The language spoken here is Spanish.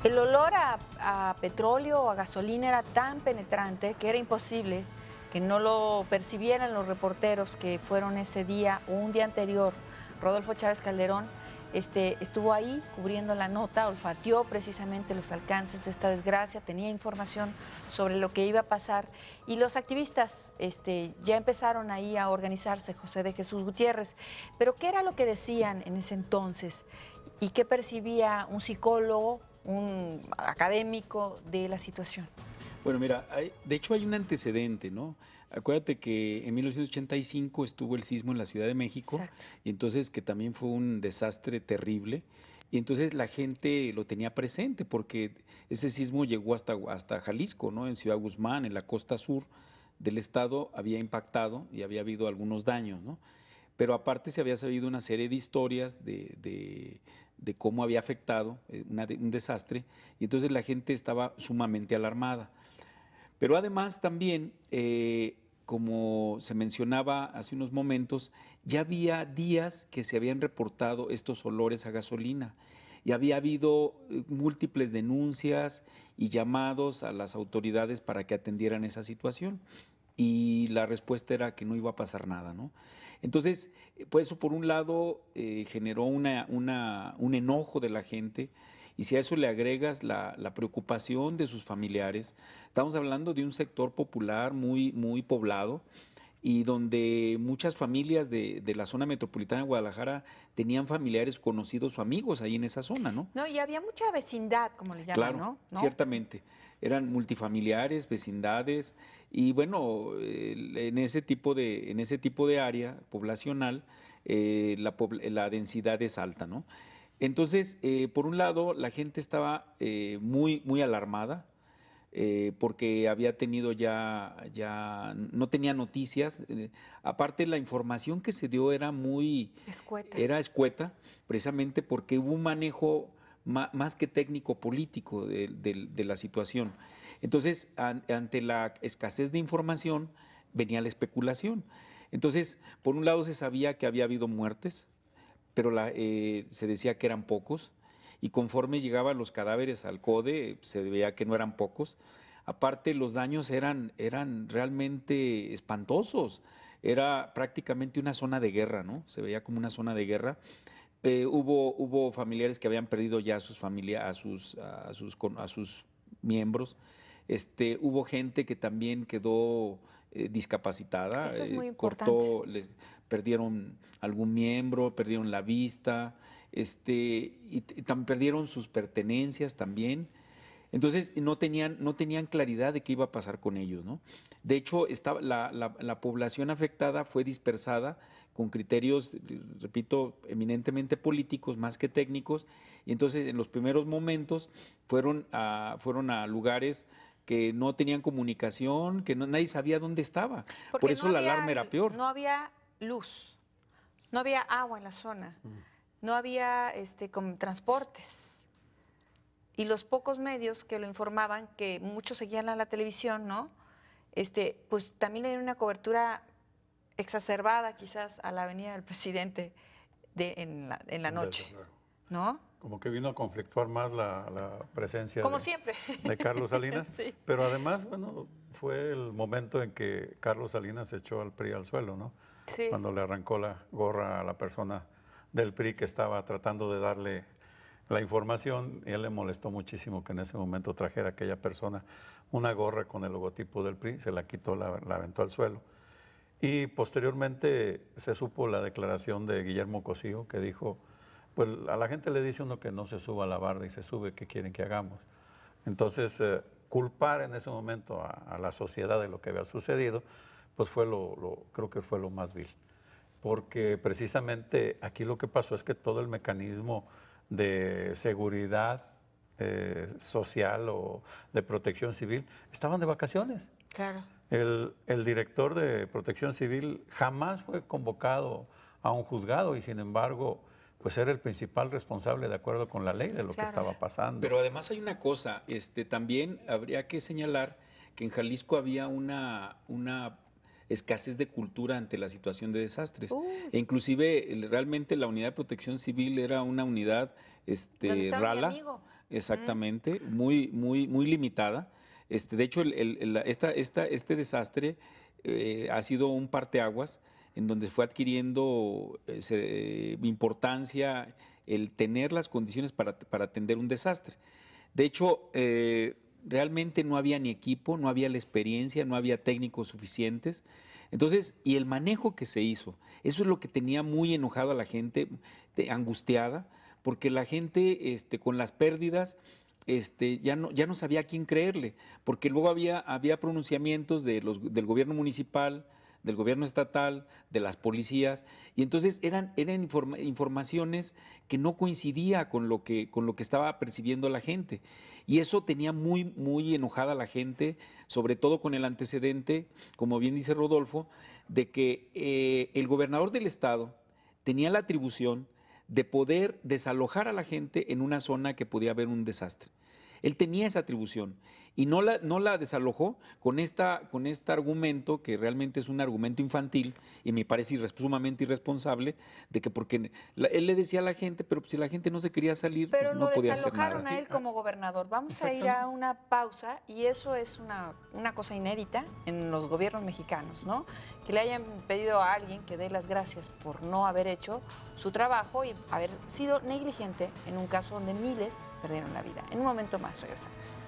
El olor a petróleo o a gasolina era tan penetrante que era imposible que no lo percibieran los reporteros que fueron ese día o un día anterior. Rodolfo Chávez Calderón estuvo ahí cubriendo la nota, olfateó precisamente los alcances de esta desgracia, tenía información sobre lo que iba a pasar y los activistas ya empezaron ahí a organizarse, José de Jesús Gutiérrez. Pero ¿qué era lo que decían en ese entonces y qué percibía un psicólogo, un académico de la situación? Bueno, mira, de hecho hay un antecedente, ¿no? Acuérdate que en 1985 estuvo el sismo en la Ciudad de México, Exacto. y entonces que también fue un desastre terrible, y entonces la gente lo tenía presente porque ese sismo llegó hasta Jalisco, ¿no? En Ciudad Guzmán, en la costa sur del estado, había impactado y había habido algunos daños, ¿no? Pero aparte se había sabido una serie de historias de cómo había afectado un desastre, y entonces la gente estaba sumamente alarmada. Pero además también, como se mencionaba hace unos momentos, ya había días que se habían reportado estos olores a gasolina y había habido múltiples denuncias y llamados a las autoridades para que atendieran esa situación. Y la respuesta era que no iba a pasar nada, ¿no? Entonces, pues eso por un lado generó un enojo de la gente, y si a eso le agregas la preocupación de sus familiares, estamos hablando de un sector popular muy poblado y donde muchas familias de la zona metropolitana de Guadalajara tenían familiares conocidos o amigos ahí en esa zona, ¿no? No, y había mucha vecindad, como le llaman, Claro, ¿no? ciertamente. Eran multifamiliares, vecindades, y bueno, en ese tipo de área poblacional, la densidad es alta, ¿no? Entonces, por un lado, la gente estaba muy alarmada, porque había tenido ya no tenía noticias. Aparte, la información que se dio Escueta. era escueta, precisamente porque hubo un manejo más que técnico político de la situación. Entonces, ante la escasez de información, venía la especulación. Entonces, por un lado se sabía que había habido muertes, pero se decía que eran pocos, y conforme llegaban los cadáveres al CODE, se veía que no eran pocos. Aparte, los daños eran realmente espantosos. Era prácticamente una zona de guerra, ¿no? Se veía como una zona de guerra. Hubo familiares que habían perdido ya a sus familias, a sus miembros. Hubo gente que también quedó discapacitada, Eso es muy importante. perdieron algún miembro, perdieron la vista, y también perdieron sus pertenencias también. Entonces no tenían claridad de qué iba a pasar con ellos, ¿no? De hecho, la población afectada fue dispersada con criterios, repito, eminentemente políticos más que técnicos, y entonces en los primeros momentos fueron a lugares que no tenían comunicación, que nadie sabía dónde estaba. Por Porque eso la alarma era peor. no había luz, no había agua en la zona, no había como transportes. Y los pocos medios que lo informaban, que muchos seguían a la televisión, ¿no? Pues también le dieron una cobertura exacerbada quizás a la avenida del presidente en la noche, Desde luego. ¿no? Como que vino a conflictuar más la presencia Como siempre. de Carlos Salinas, Sí. pero además, bueno, fue el momento en que Carlos Salinas echó al PRI al suelo, ¿no? Sí. Cuando le arrancó la gorra a la persona del PRI que estaba tratando de darle la información, y él le molestó muchísimo que en ese momento trajera a aquella persona una gorra con el logotipo del PRI, se la quitó, la aventó al suelo. Y posteriormente se supo la declaración de Guillermo Cosío, que dijo, pues a la gente le dice uno que no se suba a la barda y se sube, ¿qué quieren que hagamos? Entonces, culpar en ese momento a la sociedad de lo que había sucedido, pues creo que fue lo más vil. Porque precisamente aquí lo que pasó es que todo el mecanismo de seguridad social o de protección civil estaban de vacaciones. Claro. El director de Protección Civil jamás fue convocado a un juzgado y sin embargo, pues era el principal responsable de acuerdo con la ley de lo que Claro. estaba pasando. Pero además hay una cosa, también habría que señalar que en Jalisco había una escasez de cultura ante la situación de desastres. Uy. E inclusive realmente la unidad de protección civil era una unidad ¿Dónde estaba mi rala. amigo? exactamente, muy limitada. De hecho, este desastre ha sido un parteaguas en donde fue adquiriendo importancia el tener las condiciones para atender un desastre. De hecho, realmente no había ni equipo, no había la experiencia, no había técnicos suficientes. Entonces, y el manejo que se hizo, eso es lo que tenía muy enojado a la gente, angustiada, porque la gente con las pérdidas ya no sabía a quién creerle, porque luego había pronunciamientos del gobierno municipal, del gobierno estatal, de las policías, y entonces eran informaciones que no coincidía con lo que estaba percibiendo la gente. Y eso tenía muy enojada a la gente, sobre todo con el antecedente, como bien dice Rodolfo, de que el gobernador del estado tenía la atribución de poder desalojar a la gente en una zona que podía haber un desastre. Él tenía esa atribución y no la desalojó con este argumento, que realmente es un argumento infantil y me parece sumamente irresponsable, de que porque él le decía a la gente, pero si la gente no se quería salir, Pero pues lo no podía hacer desalojaron nada. a él como gobernador. Vamos a ir a una pausa y eso es una cosa inédita en los gobiernos mexicanos, ¿no? Que le hayan pedido a alguien que dé las gracias por no haber hecho su trabajo y haber sido negligente en un caso donde miles perdieron la vida. En un momento más regresamos.